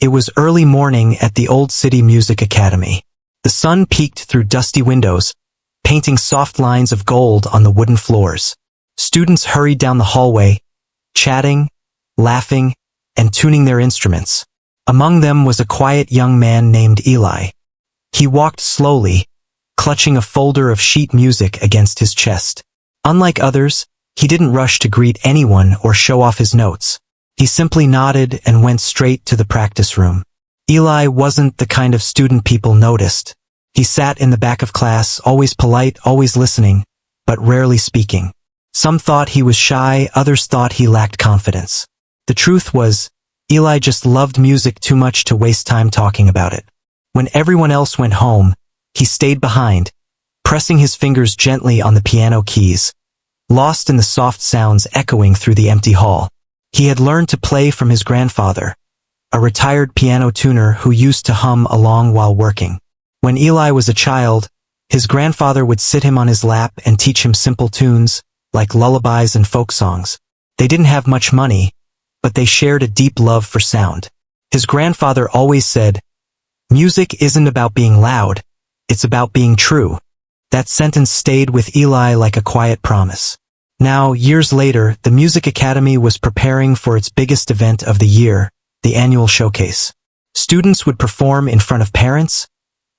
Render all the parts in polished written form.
It was early morning at the Old City Music Academy. The sun peeked through dusty windows, painting soft lines of gold on the wooden floors. Students hurried down the hallway, chatting, laughing, and tuning their instruments. Among them was a quiet young man named Eli. He walked slowly, clutching a folder of sheet music against his chest. Unlike others, he didn't rush to greet anyone or show off his notes. He simply nodded and went straight to the practice room. Eli wasn't the kind of student people noticed. He sat in the back of class, always polite, always listening, but rarely speaking. Some thought he was shy, others thought he lacked confidence. The truth was, Eli just loved music too much to waste time talking about it. When everyone else went home, he stayed behind, pressing his fingers gently on the piano keys, lost in the soft sounds echoing through the empty hall. He had learned to play from his grandfather, a retired piano tuner who used to hum along while working. When Eli was a child, his grandfather would sit him on his lap and teach him simple tunes, like lullabies and folk songs. They didn't have much money, but they shared a deep love for sound. His grandfather always said, "Music isn't about being loud, it's about being true." That sentence stayed with Eli like a quiet promise. Now, years later, the Music Academy was preparing for its biggest event of the year, the annual showcase. Students would perform in front of parents,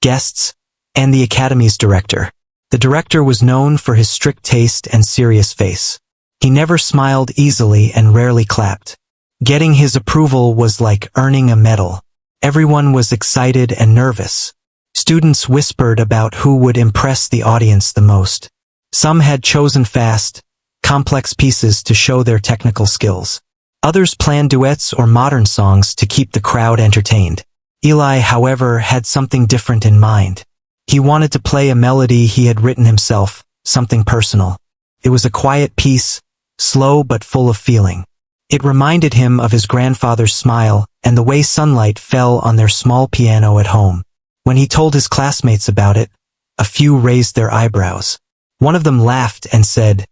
guests, and the Academy's director. The director was known for his strict taste and serious face. He never smiled easily and rarely clapped. Getting his approval was like earning a medal. Everyone was excited and nervous. Students whispered about who would impress the audience the most. Some had chosen fast, complex pieces to show their technical skills. Others planned duets or modern songs to keep the crowd entertained. Eli, however, had something different in mind. He wanted to play a melody he had written himself, something personal. It was a quiet piece, slow but full of feeling. It reminded him of his grandfather's smile and the way sunlight fell on their small piano at home. When he told his classmates about it, a few raised their eyebrows. One of them laughed and said,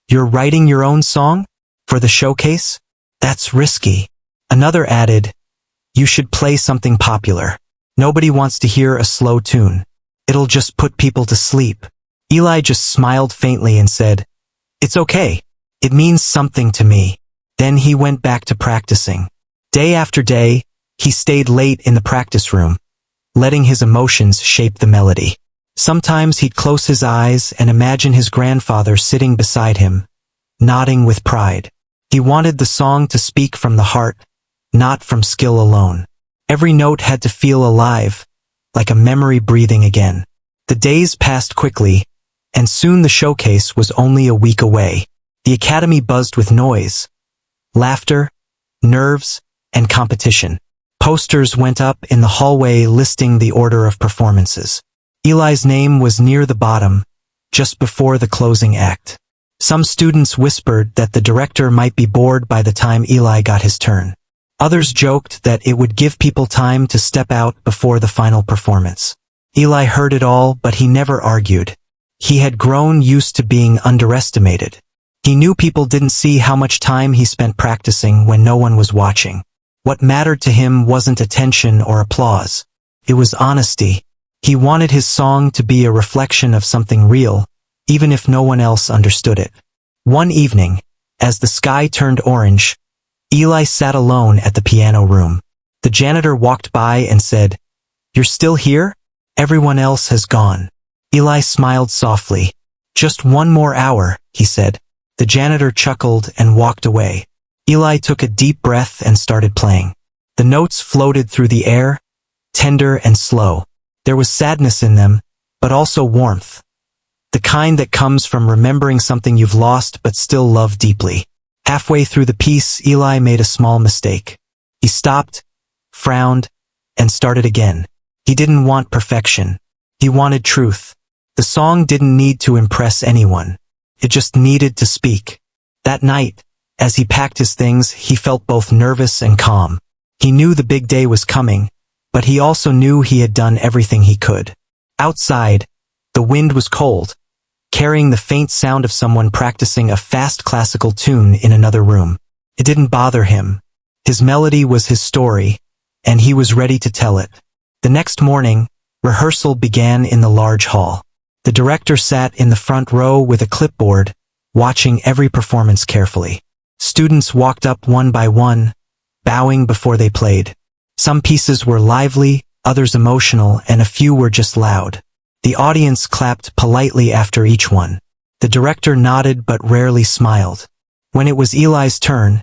"You're writing your own song? For the showcase? That's risky." Another added, "You should play something popular. Nobody wants to hear a slow tune. It'll just put people to sleep." Eli just smiled faintly and said, "It's okay. It means something to me." Then he went back to practicing. Day after day, he stayed late in the practice room, letting his emotions shape the melody. Sometimes he'd close his eyes and imagine his grandfather sitting beside him, nodding with pride. He wanted the song to speak from the heart, not from skill alone. Every note had to feel alive, like a memory breathing again. The days passed quickly, and soon the showcase was only a week away. The academy buzzed with noise, laughter, nerves, and competition. Posters went up in the hallway listing the order of performances. Eli's name was near the bottom, just before the closing act. Some students whispered that the director might be bored by the time Eli got his turn. Others joked that it would give people time to step out before the final performance. Eli heard it all, but he never argued. He had grown used to being underestimated. He knew people didn't see how much time he spent practicing when no one was watching. What mattered to him wasn't attention or applause. It was honesty. He wanted his song to be a reflection of something real, even if no one else understood it. One evening, as the sky turned orange, Eli sat alone at the piano room. The janitor walked by and said, "You're still here? Everyone else has gone." Eli smiled softly. "Just one more hour," he said. The janitor chuckled and walked away. Eli took a deep breath and started playing. The notes floated through the air, tender and slow. There was sadness in them, but also warmth. The kind that comes from remembering something you've lost but still love deeply. Halfway through the piece, Eli made a small mistake. He stopped, frowned, and started again. He didn't want perfection. He wanted truth. The song didn't need to impress anyone. It just needed to speak. That night, as he packed his things, he felt both nervous and calm. He knew the big day was coming, but he also knew he had done everything he could. Outside, the wind was cold, carrying the faint sound of someone practicing a fast classical tune in another room. It didn't bother him. His melody was his story, and he was ready to tell it. The next morning, rehearsal began in the large hall. The director sat in the front row with a clipboard, watching every performance carefully. Students walked up one by one, bowing before they played. Some pieces were lively, others emotional, and a few were just loud. The audience clapped politely after each one. The director nodded but rarely smiled. When it was Eli's turn,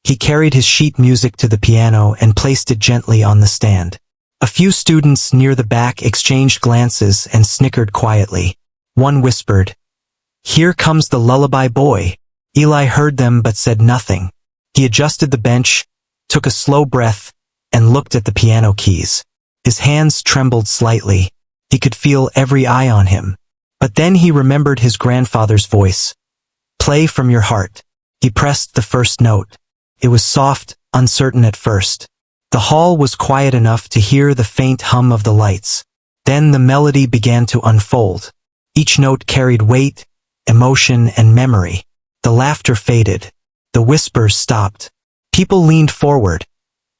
he carried his sheet music to the piano and placed it gently on the stand. A few students near the back exchanged glances and snickered quietly. One whispered, "Here comes the lullaby boy." Eli heard them but said nothing. He adjusted the bench, took a slow breath, and looked at the piano keys. His hands trembled slightly. He could feel every eye on him. But then he remembered his grandfather's voice. "Play from your heart." He pressed the first note. It was soft, uncertain at first. The hall was quiet enough to hear the faint hum of the lights. Then the melody began to unfold. Each note carried weight, emotion, and memory. The laughter faded. The whispers stopped. People leaned forward,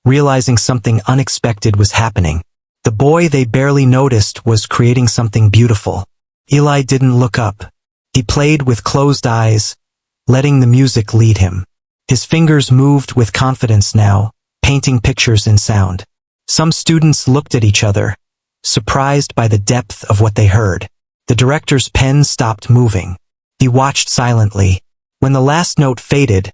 realizing something unexpected was happening. The boy they barely noticed was creating something beautiful. Eli didn't look up. He played with closed eyes, letting the music lead him. His fingers moved with confidence now, painting pictures in sound. Some students looked at each other, surprised by the depth of what they heard. The director's pen stopped moving. He watched silently. When the last note faded,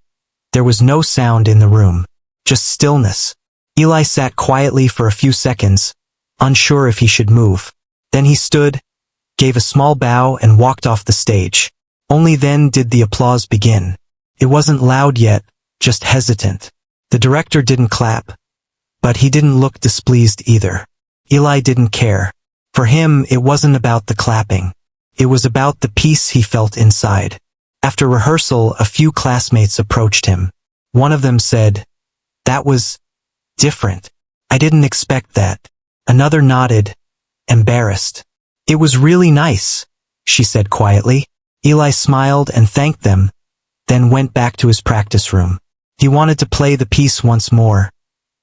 there was no sound in the room, just stillness. Eli sat quietly for a few seconds, unsure if he should move. Then he stood, gave a small bow, and walked off the stage. Only then did the applause begin. It wasn't loud yet, just hesitant. The director didn't clap, but he didn't look displeased either. Eli didn't care. For him, it wasn't about the clapping. It was about the peace he felt inside. After rehearsal, a few classmates approached him. One of them said, "That was different. I didn't expect that." Another nodded, embarrassed. "It was really nice," she said quietly. Eli smiled and thanked them, then went back to his practice room. He wanted to play the piece once more,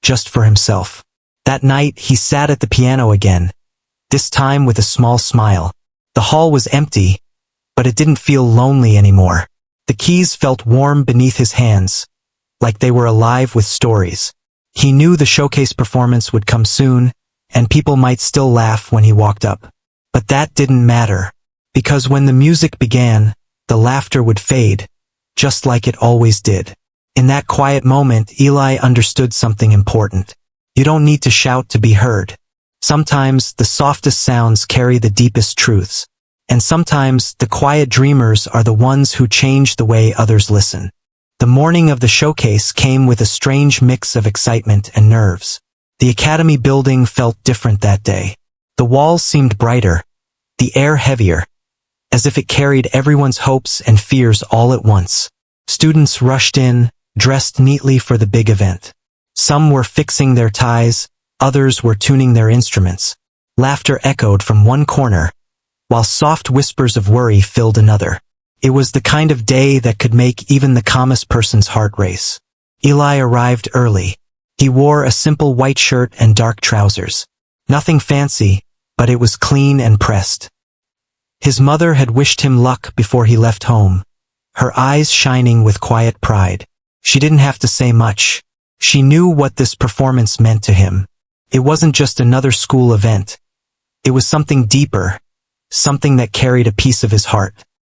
just for himself. That night, he sat at the piano again, this time with a small smile. The hall was empty, but it didn't feel lonely anymore. The keys felt warm beneath his hands, like they were alive with stories. He knew the showcase performance would come soon, and people might still laugh when he walked up. But that didn't matter, because when the music began, the laughter would fade, just like it always did. In that quiet moment, Eli understood something important. You don't need to shout to be heard. Sometimes the softest sounds carry the deepest truths. And sometimes the quiet dreamers are the ones who change the way others listen. The morning of the showcase came with a strange mix of excitement and nerves. The Academy building felt different that day. The walls seemed brighter, the air heavier, as if it carried everyone's hopes and fears all at once. Students rushed in, dressed neatly for the big event. Some were fixing their ties, others were tuning their instruments. Laughter echoed from one corner, while soft whispers of worry filled another. It was the kind of day that could make even the calmest person's heart race. Eli arrived early. He wore a simple white shirt and dark trousers. Nothing fancy, but it was clean and pressed. His mother had wished him luck before he left home, her eyes shining with quiet pride. She didn't have to say much. She knew what this performance meant to him. It wasn't just another school event. It was something deeper, something that carried a piece of his heart.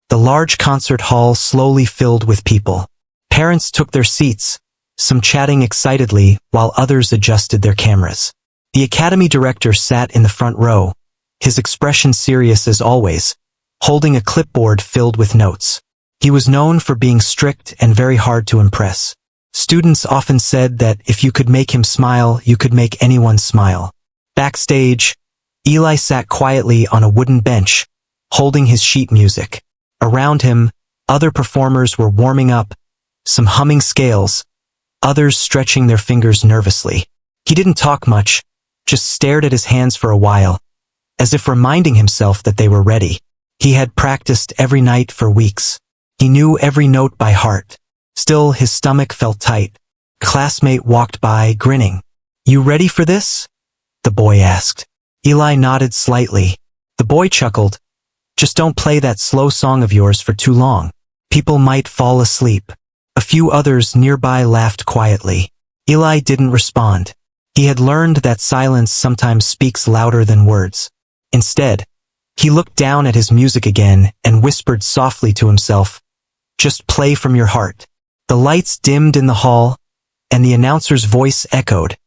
The large concert hall slowly filled with people. Parents took their seats, some chatting excitedly while others adjusted their cameras. The Academy director sat in the front row, his expression serious as always, holding a clipboard filled with notes. He was known for being strict and very hard to impress. Students often said that if you could make him smile, you could make anyone smile. Backstage, Eli sat quietly on a wooden bench, holding his sheet music. Around him, other performers were warming up, some humming scales, others stretching their fingers nervously. He didn't talk much, just stared at his hands for a while, as if reminding himself that they were ready. He had practiced every night for weeks. He knew every note by heart. Still, his stomach felt tight. A classmate walked by, grinning. "You ready for this?" the boy asked. Eli nodded slightly. The boy chuckled. "Just don't play that slow song of yours for too long. People might fall asleep." A few others nearby laughed quietly. Eli didn't respond. He had learned that silence sometimes speaks louder than words. Instead, he looked down at his music again and whispered softly to himself, "Just play from your heart." The lights dimmed in the hall, and the announcer's voice echoed,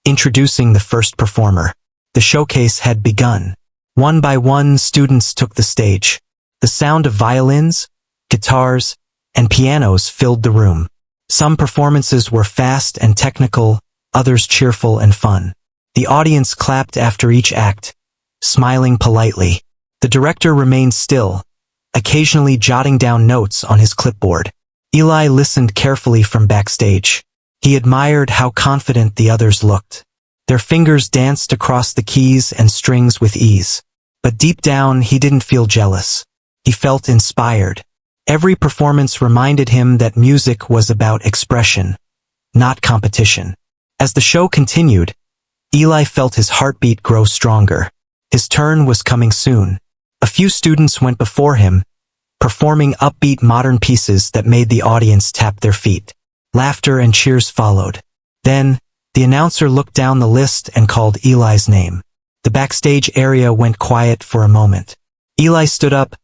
introducing the first performer. The showcase had begun. One by one, students took the stage. The sound of violins, guitars, and pianos filled the room. Some performances were fast and technical, others cheerful and fun. The audience clapped after each act, smiling politely. The director remained still, occasionally jotting down notes on his clipboard. Eli listened carefully from backstage. He admired how confident the others looked. Their fingers danced across the keys and strings with ease. But deep down, he didn't feel jealous. He felt inspired. Every performance reminded him that music was about expression, not competition. As the show continued, Eli felt his heartbeat grow stronger. His turn was coming soon. A few students went before him, performing upbeat modern pieces that made the audience tap their feet. Laughter and cheers followed. Then, the announcer looked down the list and called Eli's name. The backstage area went quiet for a moment. Eli stood up,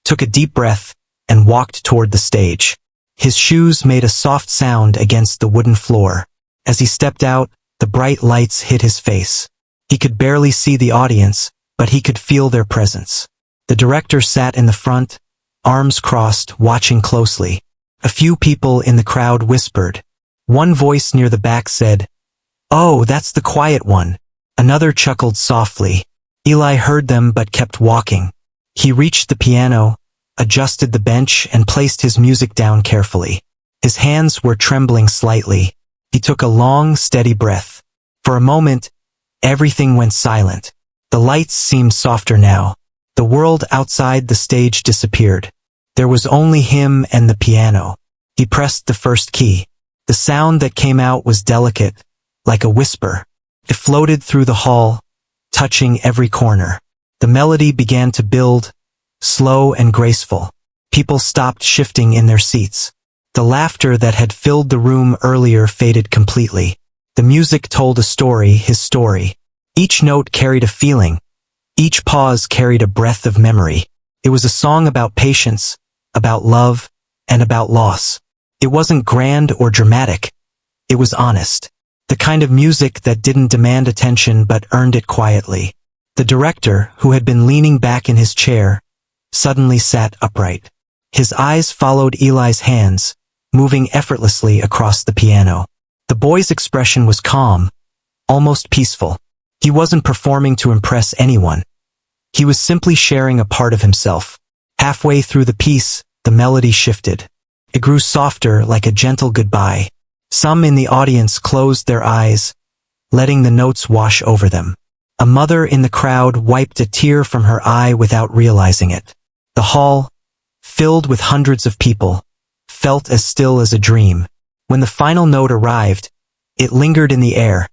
took a deep breath, and walked toward the stage. His shoes made a soft sound against the wooden floor. As he stepped out, the bright lights hit his face. He could barely see the audience, but he could feel their presence. The director sat in the front, arms crossed, watching closely. A few people in the crowd whispered. One voice near the back said, "Oh, that's the quiet one." Another chuckled softly. Eli heard them but kept walking. He reached the piano, adjusted the bench, and placed his music down carefully. His hands were trembling slightly. He took a long, steady breath. For a moment, everything went silent. The lights seemed softer now. The world outside the stage disappeared. There was only him and the piano. He pressed the first key. The sound that came out was delicate, like a whisper. It floated through the hall, touching every corner. The melody began to build, slow and graceful. People stopped shifting in their seats. The laughter that had filled the room earlier faded completely. The music told a story, his story. Each note carried a feeling. Each pause carried a breath of memory. It was a song about patience, about love, and about loss. It wasn't grand or dramatic. It was honest. The kind of music that didn't demand attention but earned it quietly. The director, who had been leaning back in his chair, suddenly sat upright. His eyes followed Eli's hands, moving effortlessly across the piano. The boy's expression was calm, almost peaceful. He wasn't performing to impress anyone. He was simply sharing a part of himself. Halfway through the piece, the melody shifted. It grew softer, like a gentle goodbye. Some in the audience closed their eyes, letting the notes wash over them. A mother in the crowd wiped a tear from her eye without realizing it. The hall, filled with hundreds of people, felt as still as a dream. When the final note arrived, it lingered in the air,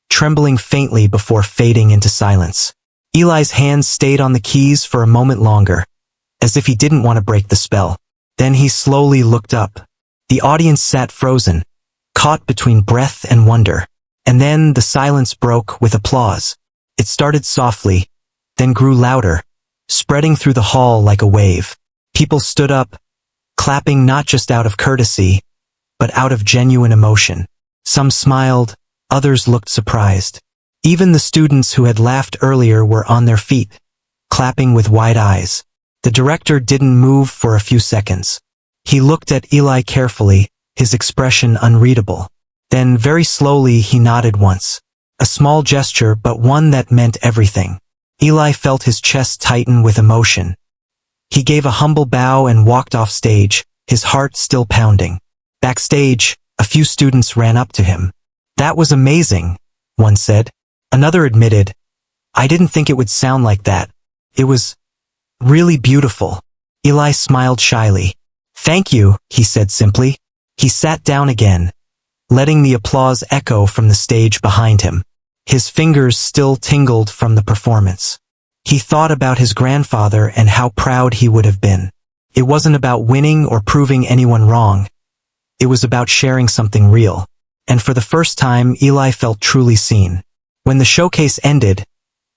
trembling faintly before fading into silence. Eli's hands stayed on the keys for a moment longer, as if he didn't want to break the spell. Then he slowly looked up. The audience sat frozen, caught between breath and wonder. And then the silence broke with applause. It started softly, then grew louder, spreading through the hall like a wave. People stood up, clapping not just out of courtesy, but out of genuine emotion. Some smiled, others looked surprised. Even the students who had laughed earlier were on their feet, clapping with wide eyes. The director didn't move for a few seconds. He looked at Eli carefully, his expression unreadable. Then very slowly he nodded once. A small gesture, but one that meant everything. Eli felt his chest tighten with emotion. He gave a humble bow and walked off stage, his heart still pounding. Backstage, a few students ran up to him. "That was amazing," one said. Another admitted, "I didn't think it would sound like that. It was really beautiful." Eli smiled shyly. "Thank you," he said simply. He sat down again, letting the applause echo from the stage behind him. His fingers still tingled from the performance. He thought about his grandfather and how proud he would have been. It wasn't about winning or proving anyone wrong. It was about sharing something real. And for the first time, Eli felt truly seen. When the showcase ended,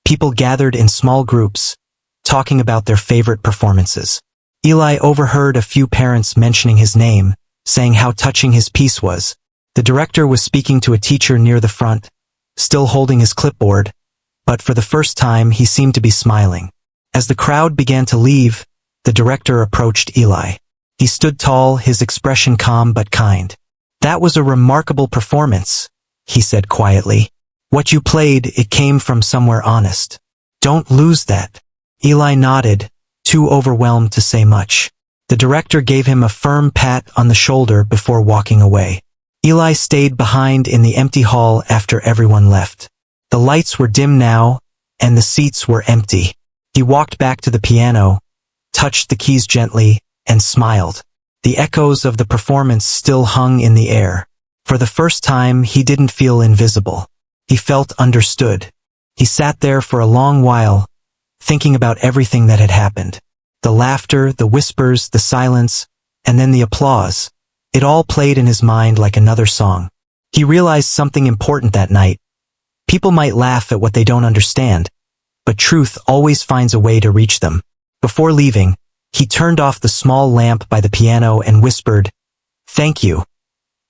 people gathered in small groups, talking about their favorite performances. Eli overheard a few parents mentioning his name, saying how touching his piece was. The director was speaking to a teacher near the front, still holding his clipboard, but for the first time he seemed to be smiling. As the crowd began to leave, the director approached Eli. He stood tall, his expression calm but kind. "That was a remarkable performance," he said quietly. "What you played, it came from somewhere honest. Don't lose that." Eli nodded, too overwhelmed to say much. The director gave him a firm pat on the shoulder before walking away. Eli stayed behind in the empty hall after everyone left. The lights were dim now, and the seats were empty. He walked back to the piano, touched the keys gently, and smiled. The echoes of the performance still hung in the air. For the first time, he didn't feel invisible. He felt understood. He sat there for a long while, thinking about everything that had happened. The laughter, the whispers, the silence, and then the applause. It all played in his mind like another song. He realized something important that night. People might laugh at what they don't understand, but truth always finds a way to reach them. Before leaving, he turned off the small lamp by the piano and whispered, "Thank you,"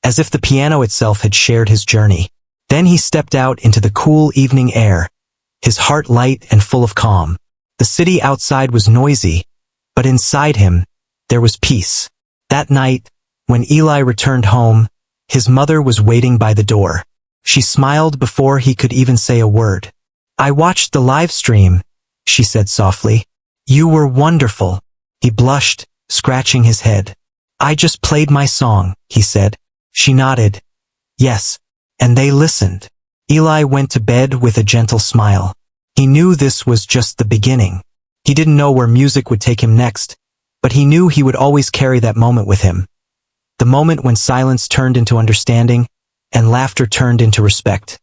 as if the piano itself had shared his journey. Then he stepped out into the cool evening air, his heart light and full of calm. The city outside was noisy, but inside him, there was peace. That night, when Eli returned home, his mother was waiting by the door. She smiled before he could even say a word. "I watched the live stream," she said softly. "You were wonderful." He blushed, scratching his head. "I just played my song," he said. She nodded. "Yes." And they listened. Eli went to bed with a gentle smile. He knew this was just the beginning. He didn't know where music would take him next, but he knew he would always carry that moment with him. The moment when silence turned into understanding, and laughter turned into respect.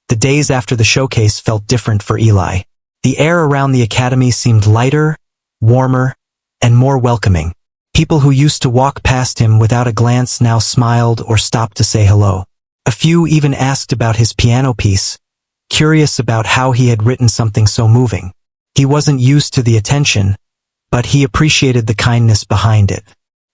The days after the showcase felt different for Eli. The air around the academy seemed lighter, warmer, and more welcoming. People who used to walk past him without a glance now smiled or stopped to say hello. A few even asked about his piano piece, curious about how he had written something so moving. He wasn't used to the attention, but he appreciated the kindness behind it.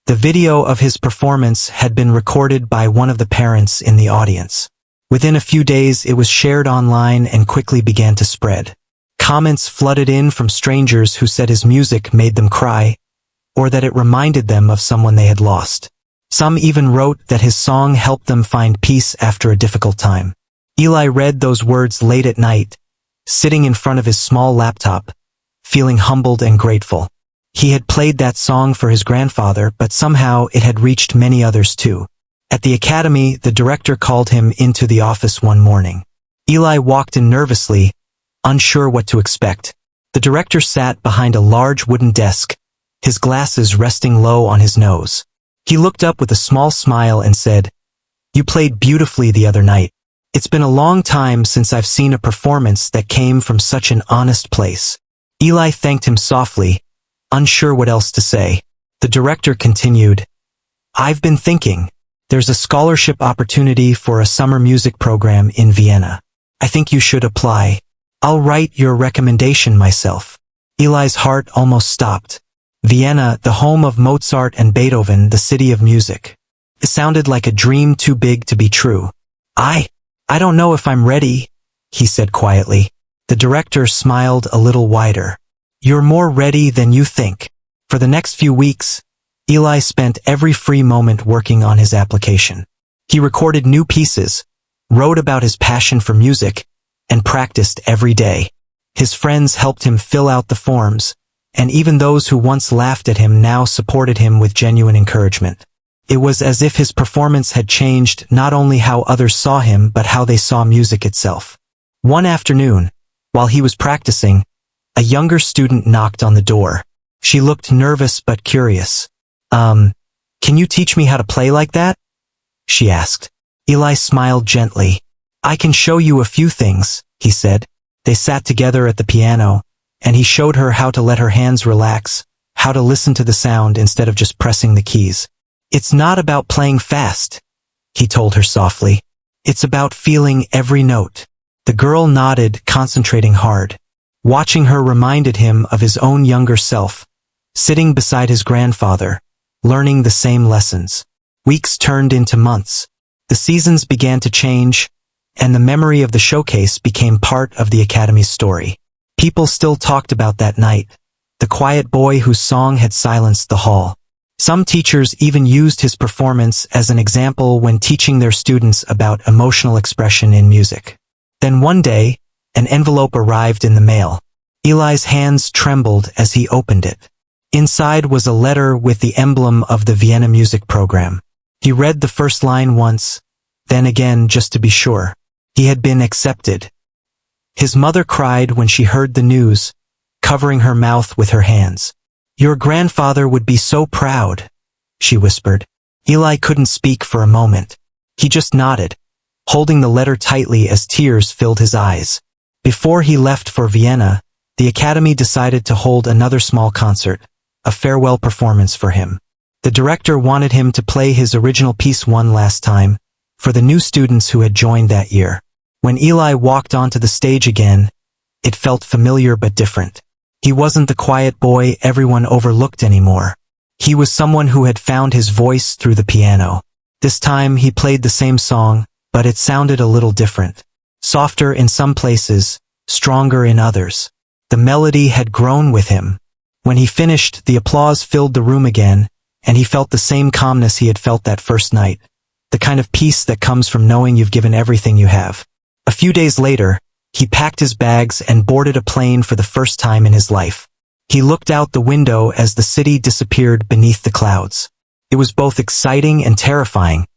The video of his performance had been recorded by one of the parents in the audience. Within a few days, it was shared online and quickly began to spread. Comments flooded in from strangers who said his music made them cry, or that it reminded them of someone they had lost. Some even wrote that his song helped them find peace after a difficult time. Eli read those words late at night, sitting in front of his small laptop, feeling humbled and grateful. He had played that song for his grandfather, but somehow it had reached many others too. At the academy, the director called him into the office one morning. Eli walked in nervously, unsure what to expect. The director sat behind a large wooden desk, his glasses resting low on his nose. He looked up with a small smile and said, "You played beautifully the other night. It's been a long time since I've seen a performance that came from such an honest place." Eli thanked him softly, unsure what else to say. The director continued, "I've been thinking. There's a scholarship opportunity for a summer music program in Vienna. I think you should apply. I'll write your recommendation myself." Eli's heart almost stopped. Vienna, the home of Mozart and Beethoven, the city of music. It sounded like a dream too big to be true. I don't know if I'm ready," he said quietly. The director smiled a little wider. "You're more ready than you think." For the next few weeks, Eli spent every free moment working on his application. He recorded new pieces, wrote about his passion for music, and practiced every day. His friends helped him fill out the forms, and even those who once laughed at him now supported him with genuine encouragement. It was as if his performance had changed not only how others saw him but how they saw music itself. One afternoon, while he was practicing, a younger student knocked on the door. She looked nervous but curious. Can you teach me how to play like that?" she asked. Eli smiled gently. "I can show you a few things," he said. They sat together at the piano, and he showed her how to let her hands relax, how to listen to the sound instead of just pressing the keys. "It's not about playing fast," he told her softly. "It's about feeling every note." The girl nodded, concentrating hard. Watching her reminded him of his own younger self, sitting beside his grandfather, learning the same lessons. Weeks turned into months. The seasons began to change, and the memory of the showcase became part of the Academy's story. People still talked about that night, the quiet boy whose song had silenced the hall. Some teachers even used his performance as an example when teaching their students about emotional expression in music. Then one day, an envelope arrived in the mail. Eli's hands trembled as he opened it. Inside was a letter with the emblem of the Vienna music program. He read the first line once, then again just to be sure. He had been accepted. His mother cried when she heard the news, covering her mouth with her hands. "Your grandfather would be so proud," she whispered. Eli couldn't speak for a moment. He just nodded, holding the letter tightly as tears filled his eyes. Before he left for Vienna, the Academy decided to hold another small concert, a farewell performance for him. The director wanted him to play his original piece one last time, for the new students who had joined that year. When Eli walked onto the stage again, it felt familiar but different. He wasn't the quiet boy everyone overlooked anymore. He was someone who had found his voice through the piano. This time he played the same song, but it sounded a little different. Softer in some places, stronger in others. The melody had grown with him. When he finished, the applause filled the room again, and he felt the same calmness he had felt that first night. The kind of peace that comes from knowing you've given everything you have. A few days later, he packed his bags and boarded a plane for the first time in his life. He looked out the window as the city disappeared beneath the clouds. It was both exciting and terrifying,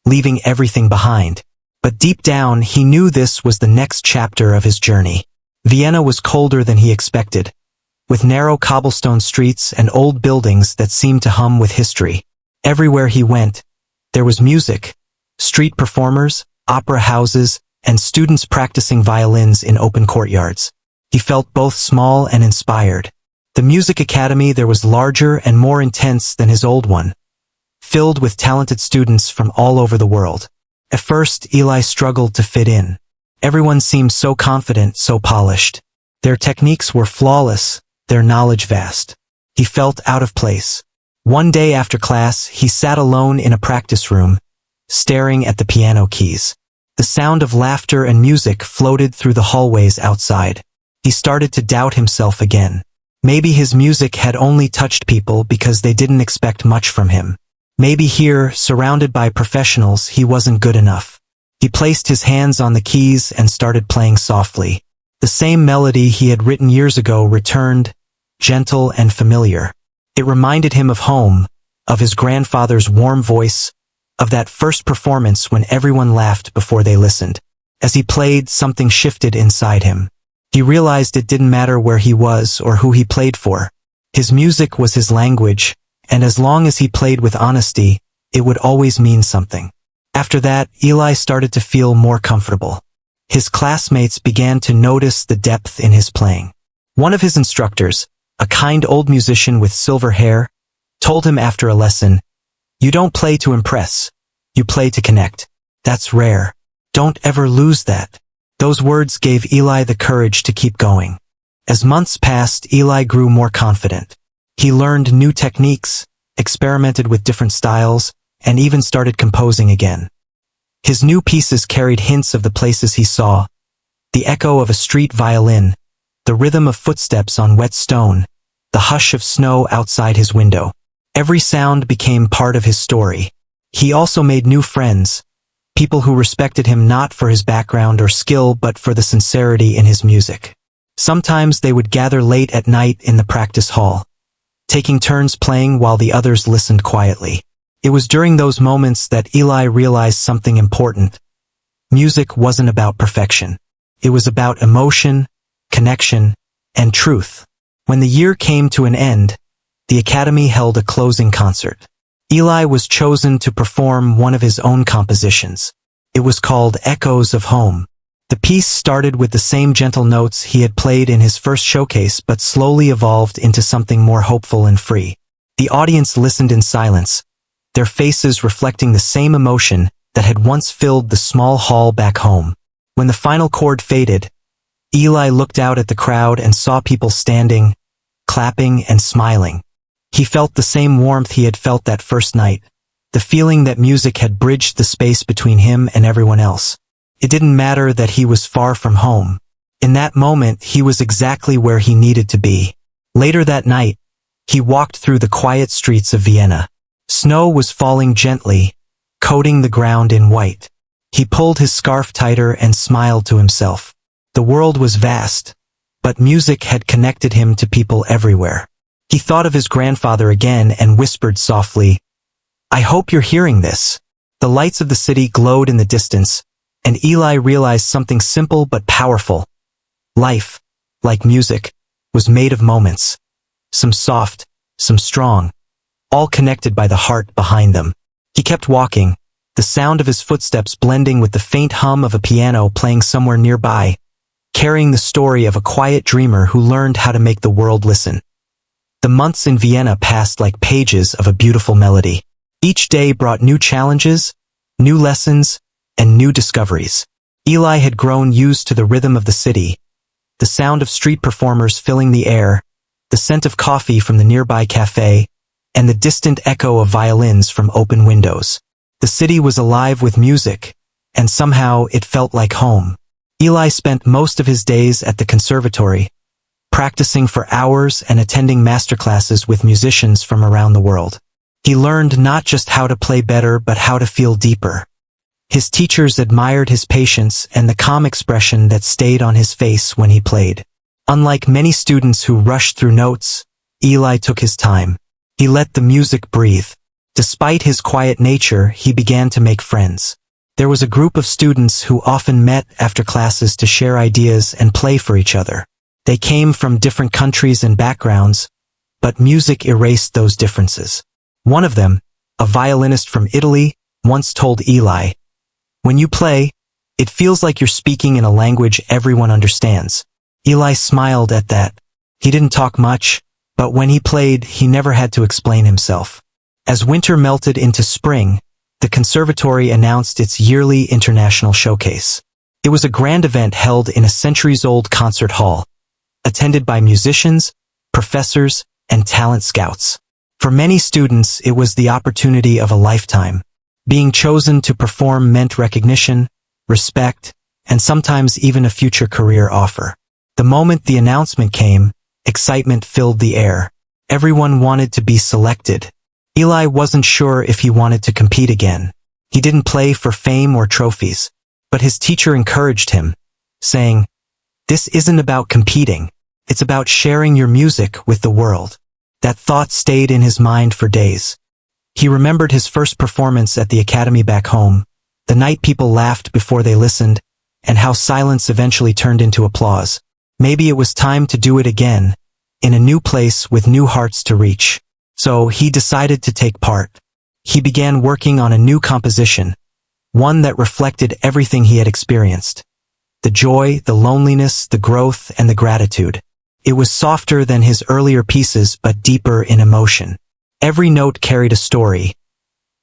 leaving everything behind. But deep down, he knew this was the next chapter of his journey. Vienna was colder than he expected, with narrow cobblestone streets and old buildings that seemed to hum with history. Everywhere he went, there was music, street performers, opera houses, and students practicing violins in open courtyards. He felt both small and inspired. The music academy there was larger and more intense than his old one, filled with talented students from all over the world. At first, Eli struggled to fit in. Everyone seemed so confident, so polished. Their techniques were flawless, their knowledge vast. He felt out of place. One day after class, he sat alone in a practice room, staring at the piano keys. The sound of laughter and music floated through the hallways outside. He started to doubt himself again. Maybe his music had only touched people because they didn't expect much from him. Maybe here, surrounded by professionals, he wasn't good enough. He placed his hands on the keys and started playing softly. The same melody he had written years ago returned, gentle and familiar. It reminded him of home, of his grandfather's warm voice, of that first performance when everyone laughed before they listened. As he played, something shifted inside him. He realized it didn't matter where he was or who he played for. His music was his language, and as long as he played with honesty, it would always mean something. After that, Eli started to feel more comfortable. His classmates began to notice the depth in his playing. One of his instructors, a kind old musician with silver hair, told him after a lesson, "You don't play to impress, you play to connect. That's rare. Don't ever lose that." Those words gave Eli the courage to keep going. As months passed, Eli grew more confident. He learned new techniques, experimented with different styles, and even started composing again. His new pieces carried hints of the places he saw, the echo of a street violin, the rhythm of footsteps on wet stone, the hush of snow outside his window. Every sound became part of his story. He also made new friends, people who respected him not for his background or skill but for the sincerity in his music. Sometimes they would gather late at night in the practice hall, taking turns playing while the others listened quietly. It was during those moments that Eli realized something important. Music wasn't about perfection. It was about emotion, connection, and truth. When the year came to an end, the Academy held a closing concert. Eli was chosen to perform one of his own compositions. It was called Echoes of Home. The piece started with the same gentle notes he had played in his first showcase but slowly evolved into something more hopeful and free. The audience listened in silence, their faces reflecting the same emotion that had once filled the small hall back home. When the final chord faded, Eli looked out at the crowd and saw people standing, clapping and smiling. He felt the same warmth he had felt that first night, the feeling that music had bridged the space between him and everyone else. It didn't matter that he was far from home. In that moment, he was exactly where he needed to be. Later that night, he walked through the quiet streets of Vienna. Snow was falling gently, coating the ground in white. He pulled his scarf tighter and smiled to himself. The world was vast, but music had connected him to people everywhere. He thought of his grandfather again and whispered softly, "I hope you're hearing this." The lights of the city glowed in the distance, and Eli realized something simple but powerful. Life, like music, was made of moments. Some soft, some strong, all connected by the heart behind them. He kept walking, the sound of his footsteps blending with the faint hum of a piano playing somewhere nearby, carrying the story of a quiet dreamer who learned how to make the world listen. The months in Vienna passed like pages of a beautiful melody. Each day brought new challenges, new lessons, and new discoveries. Eli had grown used to the rhythm of the city, the sound of street performers filling the air, the scent of coffee from the nearby cafe, and the distant echo of violins from open windows. The city was alive with music, and somehow it felt like home. Eli spent most of his days at the conservatory, practicing for hours and attending masterclasses with musicians from around the world. He learned not just how to play better but how to feel deeper. His teachers admired his patience and the calm expression that stayed on his face when he played. Unlike many students who rushed through notes, Eli took his time. He let the music breathe. Despite his quiet nature, he began to make friends. There was a group of students who often met after classes to share ideas and play for each other. They came from different countries and backgrounds, but music erased those differences. One of them, a violinist from Italy, once told Eli, "When you play, it feels like you're speaking in a language everyone understands." Eli smiled at that. He didn't talk much, but when he played, he never had to explain himself. As winter melted into spring, the conservatory announced its yearly international showcase. It was a grand event held in a centuries-old concert hall, attended by musicians, professors, and talent scouts. For many students, it was the opportunity of a lifetime. Being chosen to perform meant recognition, respect, and sometimes even a future career offer. The moment the announcement came, excitement filled the air. Everyone wanted to be selected. Eli wasn't sure if he wanted to compete again. He didn't play for fame or trophies, but his teacher encouraged him, saying, "This isn't about competing, it's about sharing your music with the world." That thought stayed in his mind for days. He remembered his first performance at the academy back home, the night people laughed before they listened, and how silence eventually turned into applause. Maybe it was time to do it again, in a new place with new hearts to reach. So he decided to take part. He began working on a new composition, one that reflected everything he had experienced. The joy, the loneliness, the growth, and the gratitude. It was softer than his earlier pieces but deeper in emotion. Every note carried a story.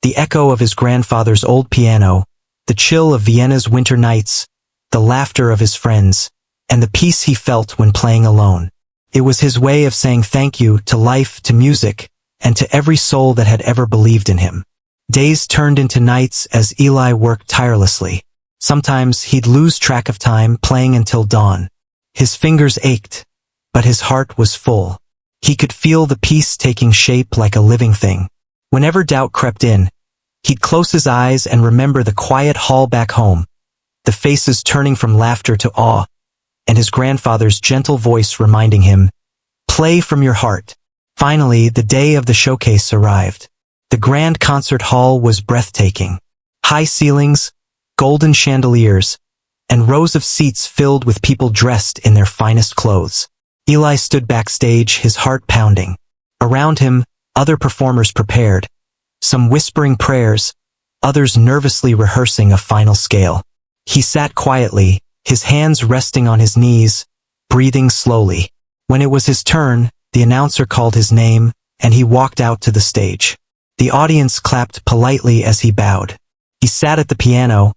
The echo of his grandfather's old piano, the chill of Vienna's winter nights, the laughter of his friends, and the peace he felt when playing alone. It was his way of saying thank you to life, to music, and to every soul that had ever believed in him. Days turned into nights as Eli worked tirelessly. Sometimes he'd lose track of time, playing until dawn. His fingers ached, but his heart was full. He could feel the piece taking shape like a living thing. Whenever doubt crept in, he'd close his eyes and remember the quiet hall back home, the faces turning from laughter to awe, and his grandfather's gentle voice reminding him, "Play from your heart." Finally, the day of the showcase arrived. The grand concert hall was breathtaking. High ceilings, golden chandeliers, and rows of seats filled with people dressed in their finest clothes. Eli stood backstage, his heart pounding. Around him, other performers prepared, some whispering prayers, others nervously rehearsing a final scale. He sat quietly, his hands resting on his knees, breathing slowly. When it was his turn, the announcer called his name, and he walked out to the stage. The audience clapped politely as he bowed. He sat at the piano,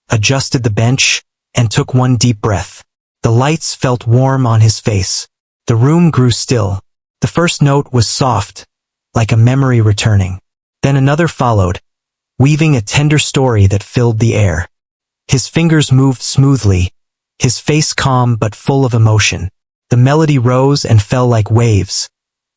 adjusted the bench, and took one deep breath. The lights felt warm on his face. The room grew still. The first note was soft, like a memory returning. Then another followed, weaving a tender story that filled the air. His fingers moved smoothly, his face calm but full of emotion. The melody rose and fell like waves,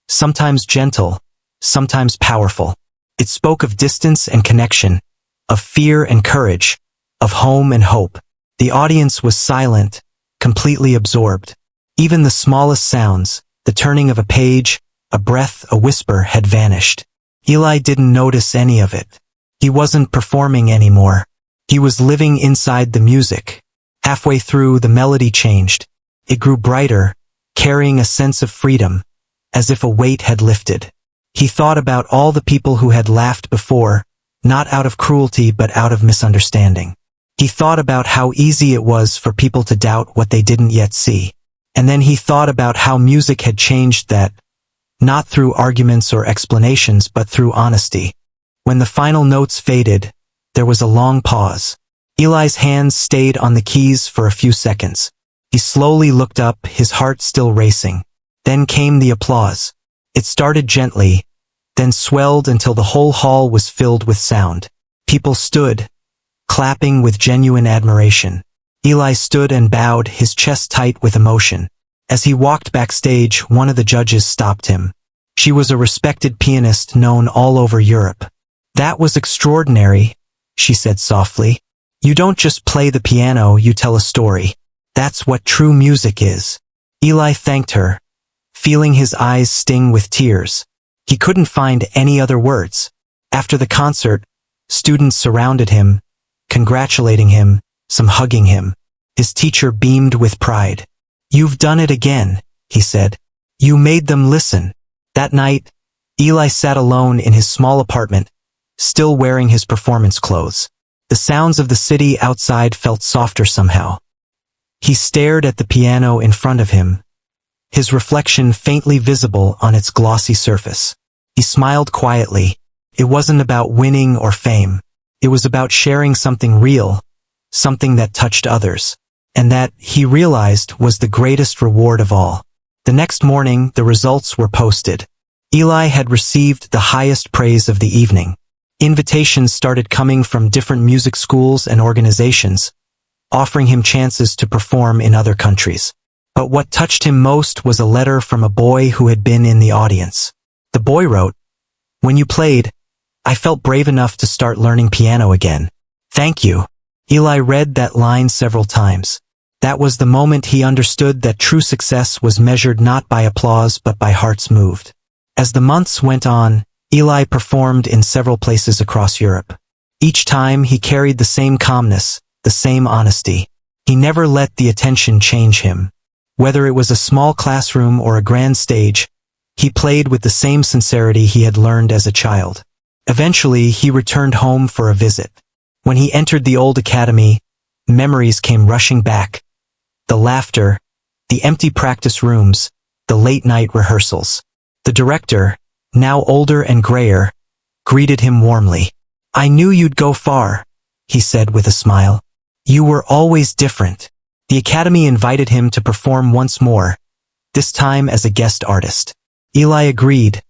sometimes gentle, sometimes powerful. It spoke of distance and connection, of fear and courage, of home and hope. The audience was silent, completely absorbed. Even the smallest sounds, the turning of a page, a breath, a whisper, had vanished. Eli didn't notice any of it. He wasn't performing anymore. He was living inside the music. Halfway through, the melody changed. It grew brighter, carrying a sense of freedom, as if a weight had lifted. He thought about all the people who had laughed before, not out of cruelty but out of misunderstanding. He thought about how easy it was for people to doubt what they didn't yet see. And then he thought about how music had changed that, not through arguments or explanations but through honesty. When the final notes faded, there was a long pause. Eli's hands stayed on the keys for a few seconds. He slowly looked up, his heart still racing. Then came the applause. It started gently, then swelled until the whole hall was filled with sound. People stood, clapping with genuine admiration. Eli stood and bowed, his chest tight with emotion. As he walked backstage, one of the judges stopped him. She was a respected pianist known all over Europe. "That was extraordinary," she said softly. "You don't just play the piano, you tell a story. That's what true music is." Eli thanked her, feeling his eyes sting with tears. He couldn't find any other words. After the concert, students surrounded him, congratulating him, some hugging him. His teacher beamed with pride. "You've done it again," he said. "You made them listen." That night, Eli sat alone in his small apartment, still wearing his performance clothes. The sounds of the city outside felt softer somehow. He stared at the piano in front of him, his reflection faintly visible on its glossy surface. He smiled quietly. It wasn't about winning or fame. It was about sharing something real, something that touched others, and that, he realized, was the greatest reward of all. The next morning, the results were posted. Eli had received the highest praise of the evening. Invitations started coming from different music schools and organizations, offering him chances to perform in other countries. But what touched him most was a letter from a boy who had been in the audience. The boy wrote, "When you played, I felt brave enough to start learning piano again. Thank you." Eli read that line several times. That was the moment he understood that true success was measured not by applause but by hearts moved. As the months went on, Eli performed in several places across Europe. Each time he carried the same calmness, the same honesty. He never let the attention change him. Whether it was a small classroom or a grand stage, he played with the same sincerity he had learned as a child. Eventually, he returned home for a visit. When he entered the old academy, memories came rushing back. The laughter, the empty practice rooms, the late-night rehearsals. The director, now older and grayer, greeted him warmly. "I knew you'd go far," he said with a smile. "You were always different." The academy invited him to perform once more, this time as a guest artist. Eli agreed,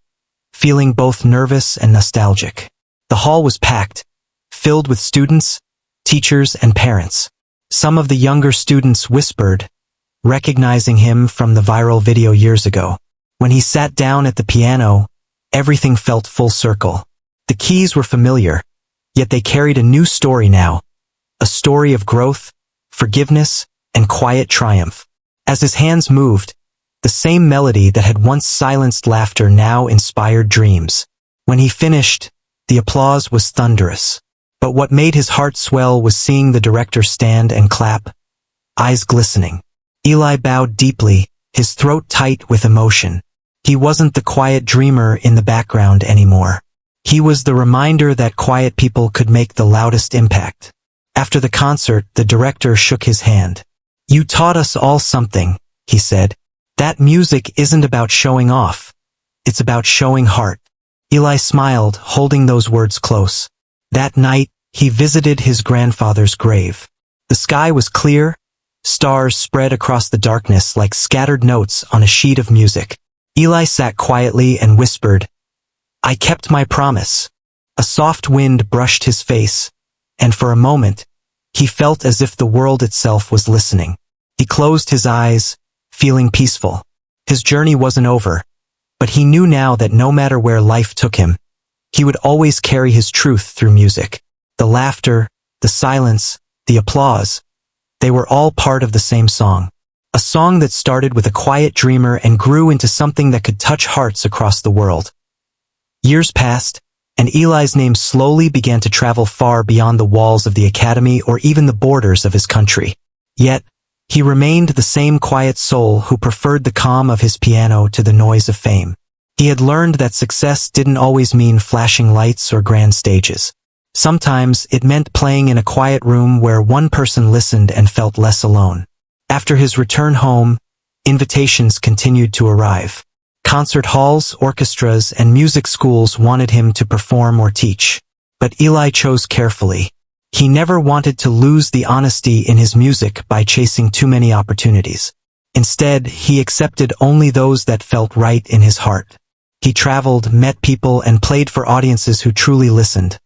feeling both nervous and nostalgic. The hall was packed, filled with students, teachers, and parents. Some of the younger students whispered, recognizing him from the viral video years ago. When he sat down at the piano, everything felt full circle. The keys were familiar, yet they carried a new story now. A story of growth, forgiveness, and quiet triumph. As his hands moved, the same melody that had once silenced laughter now inspired dreams. When he finished, the applause was thunderous. But what made his heart swell was seeing the director stand and clap, eyes glistening. Eli bowed deeply, his throat tight with emotion. He wasn't the quiet dreamer in the background anymore. He was the reminder that quiet people could make the loudest impact. After the concert, the director shook his hand. "You taught us all something," he said. "That music isn't about showing off. It's about showing heart." Eli smiled, holding those words close. That night, he visited his grandfather's grave. The sky was clear, stars spread across the darkness like scattered notes on a sheet of music. Eli sat quietly and whispered, "I kept my promise." A soft wind brushed his face, and for a moment, he felt as if the world itself was listening. He closed his eyes, feeling peaceful. His journey wasn't over, but he knew now that no matter where life took him, he would always carry his truth through music. The laughter, the silence, the applause, they were all part of the same song. A song that started with a quiet dreamer and grew into something that could touch hearts across the world. Years passed, and Eli's name slowly began to travel far beyond the walls of the academy or even the borders of his country. Yet, he remained the same quiet soul who preferred the calm of his piano to the noise of fame. He had learned that success didn't always mean flashing lights or grand stages. Sometimes it meant playing in a quiet room where one person listened and felt less alone. After his return home, invitations continued to arrive. Concert halls, orchestras, and music schools wanted him to perform or teach. But Eli chose carefully. He never wanted to lose the honesty in his music by chasing too many opportunities. Instead, he accepted only those that felt right in his heart. He traveled, met people, and played for audiences who truly listened,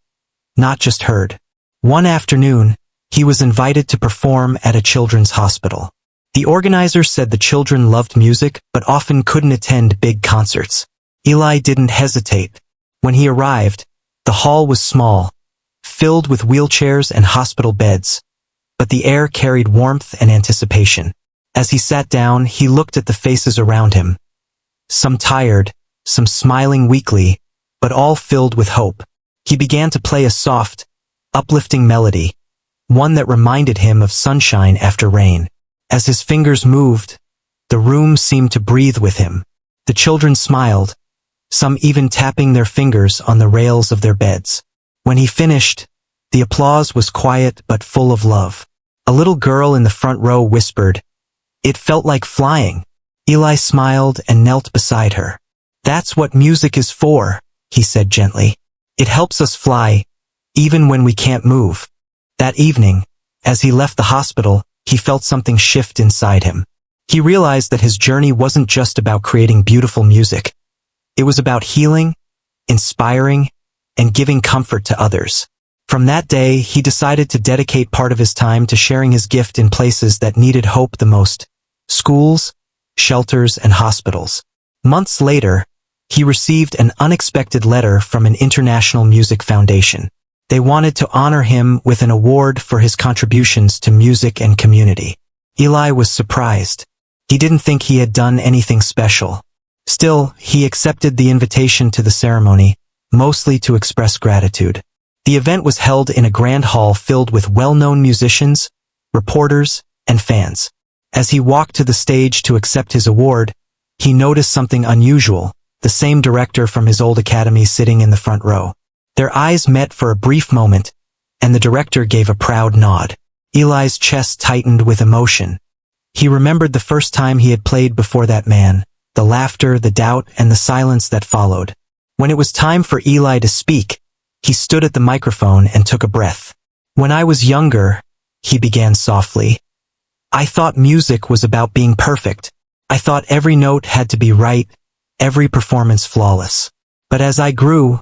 not just heard. One afternoon, he was invited to perform at a children's hospital. The organizers said the children loved music but often couldn't attend big concerts. Eli didn't hesitate. When he arrived, the hall was small, filled with wheelchairs and hospital beds, but the air carried warmth and anticipation. As he sat down, he looked at the faces around him. Some tired, some smiling weakly, but all filled with hope. He began to play a soft, uplifting melody, one that reminded him of sunshine after rain. As his fingers moved, the room seemed to breathe with him. The children smiled, some even tapping their fingers on the rails of their beds. When he finished, the applause was quiet but full of love. A little girl in the front row whispered, "It felt like flying." Eli smiled and knelt beside her. "That's what music is for," he said gently. "It helps us fly, even when we can't move." That evening, as he left the hospital, he felt something shift inside him. He realized that his journey wasn't just about creating beautiful music. It was about healing, inspiring, and giving comfort to others. From that day, he decided to dedicate part of his time to sharing his gift in places that needed hope the most: schools, shelters, and hospitals. Months later, he received an unexpected letter from an international music foundation. They wanted to honor him with an award for his contributions to music and community. Eli was surprised. He didn't think he had done anything special. Still, he accepted the invitation to the ceremony, mostly to express gratitude. The event was held in a grand hall filled with well-known musicians, reporters, and fans. As he walked to the stage to accept his award, he noticed something unusual: the same director from his old academy sitting in the front row. Their eyes met for a brief moment, and the director gave a proud nod. Eli's chest tightened with emotion. He remembered the first time he had played before that man, the laughter, the doubt, and the silence that followed. When it was time for Eli to speak, he stood at the microphone and took a breath. "When I was younger," he began softly, "I thought music was about being perfect. I thought every note had to be right, every performance flawless. But as I grew,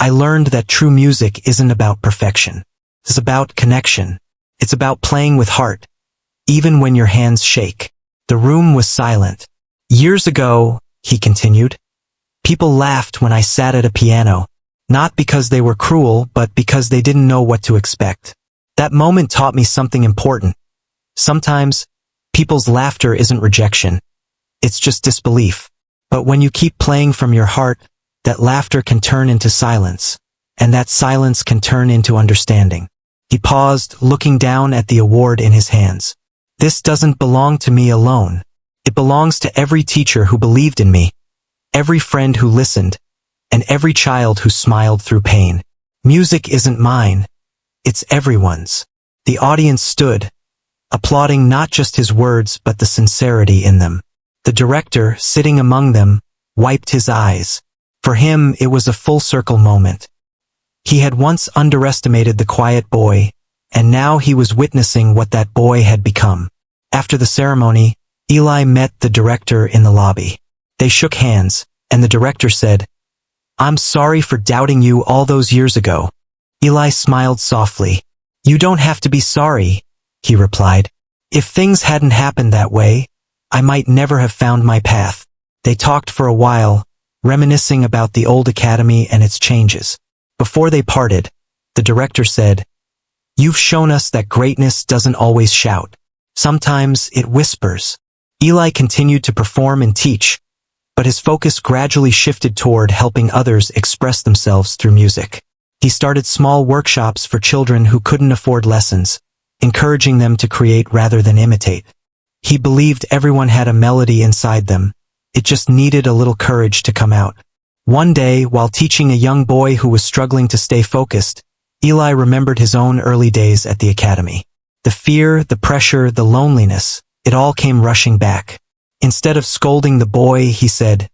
I learned that true music isn't about perfection. It's about connection. It's about playing with heart, even when your hands shake." The room was silent. "Years ago," he continued, "people laughed when I sat at a piano, not because they were cruel, but because they didn't know what to expect. That moment taught me something important. Sometimes, people's laughter isn't rejection. It's just disbelief. But when you keep playing from your heart, that laughter can turn into silence, and that silence can turn into understanding." He paused, looking down at the award in his hands. "This doesn't belong to me alone. It belongs to every teacher who believed in me, every friend who listened, and every child who smiled through pain. Music isn't mine. It's everyone's. The audience stood, applauding not just his words but the sincerity in them. The director, sitting among them, wiped his eyes. For him, it was a full-circle moment. He had once underestimated the quiet boy, and now he was witnessing what that boy had become. After the ceremony, Eli met the director in the lobby. They shook hands, and the director said, "I'm sorry for doubting you all those years ago." Eli smiled softly. "You don't have to be sorry," he replied. "If things hadn't happened that way, I might never have found my path." They talked for a while, reminiscing about the old academy and its changes. Before they parted, the director said, "You've shown us that greatness doesn't always shout. Sometimes it whispers." Eli continued to perform and teach, but his focus gradually shifted toward helping others express themselves through music. He started small workshops for children who couldn't afford lessons, encouraging them to create rather than imitate. He believed everyone had a melody inside them. It just needed a little courage to come out. One day, while teaching a young boy who was struggling to stay focused, Eli remembered his own early days at the academy. The fear, the pressure, the loneliness, it all came rushing back. Instead of scolding the boy, he said,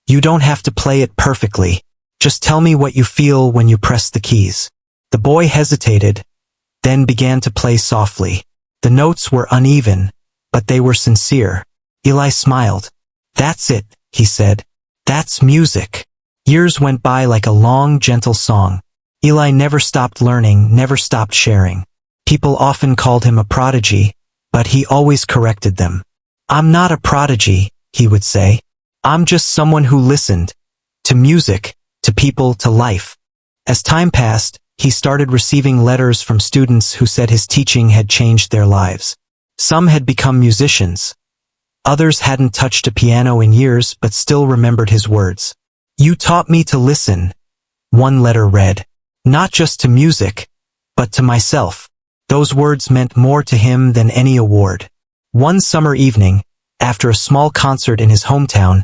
"You don't have to play it perfectly. Just tell me what you feel when you press the keys." The boy hesitated, then began to play softly. The notes were uneven, but they were sincere. Eli smiled. "That's it," he said. "That's music." Years went by like a long, gentle song. Eli never stopped learning, never stopped sharing. People often called him a prodigy, but he always corrected them. "I'm not a prodigy," he would say. "I'm just someone who listened. To music, to people, to life." As time passed, he started receiving letters from students who said his teaching had changed their lives. Some had become musicians. Others hadn't touched a piano in years but still remembered his words. "You taught me to listen," one letter read. "Not just to music, but to myself." Those words meant more to him than any award. One summer evening, after a small concert in his hometown,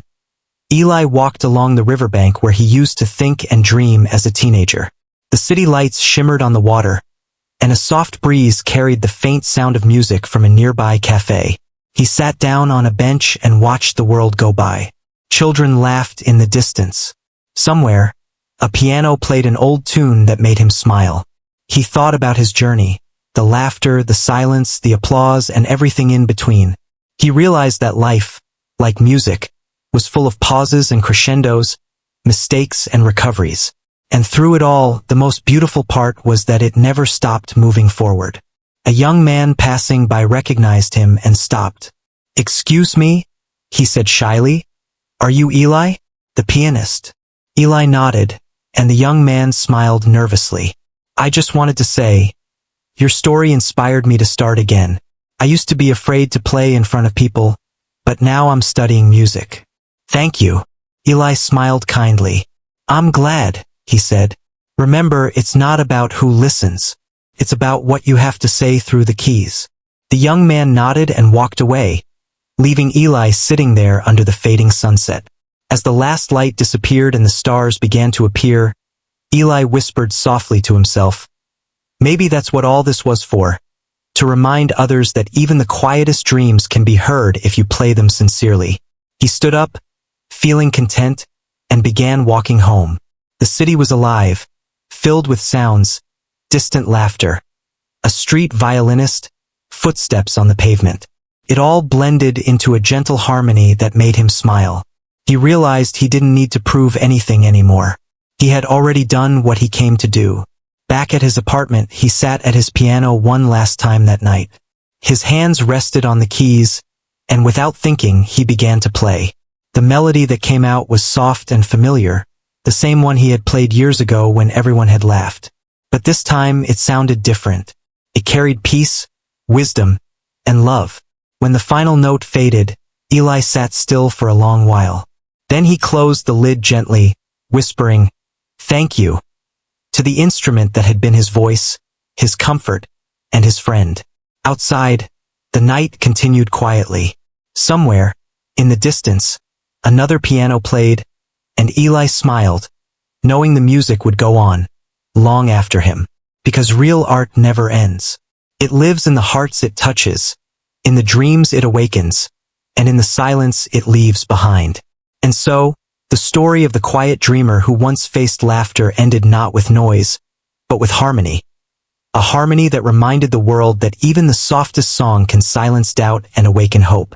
Eli walked along the riverbank where he used to think and dream as a teenager. The city lights shimmered on the water, and a soft breeze carried the faint sound of music from a nearby cafe. He sat down on a bench and watched the world go by. Children laughed in the distance. Somewhere, a piano played an old tune that made him smile. He thought about his journey, the laughter, the silence, the applause, and everything in between. He realized that life, like music, was full of pauses and crescendos, mistakes and recoveries. And through it all, the most beautiful part was that it never stopped moving forward. A young man passing by recognized him and stopped. "Excuse me?" he said shyly. "Are you Eli, the pianist?" Eli nodded, and the young man smiled nervously. "I just wanted to say, your story inspired me to start again. I used to be afraid to play in front of people, but now I'm studying music." "Thank you." Eli smiled kindly. "I'm glad," he said. "Remember, it's not about who listens. It's about what you have to say through the keys." The young man nodded and walked away, leaving Eli sitting there under the fading sunset. As the last light disappeared and the stars began to appear, Eli whispered softly to himself, "Maybe that's what all this was for, to remind others that even the quietest dreams can be heard if you play them sincerely." He stood up, feeling content, and began walking home. The city was alive, filled with sounds, distant laughter, a street violinist, footsteps on the pavement. It all blended into a gentle harmony that made him smile. He realized he didn't need to prove anything anymore. He had already done what he came to do. Back at his apartment, he sat at his piano one last time that night. His hands rested on the keys, and without thinking, he began to play. The melody that came out was soft and familiar, the same one he had played years ago when everyone had laughed. But this time it sounded different. It carried peace, wisdom, and love. When the final note faded, Eli sat still for a long while. Then he closed the lid gently, whispering, "Thank you," to the instrument that had been his voice, his comfort, and his friend. Outside, the night continued quietly. Somewhere, in the distance, another piano played, and Eli smiled, knowing the music would go on, long after him. Because real art never ends. It lives in the hearts it touches, in the dreams it awakens, and in the silence it leaves behind. And so, the story of the quiet dreamer who once faced laughter ended not with noise, but with harmony. A harmony that reminded the world that even the softest song can silence doubt and awaken hope.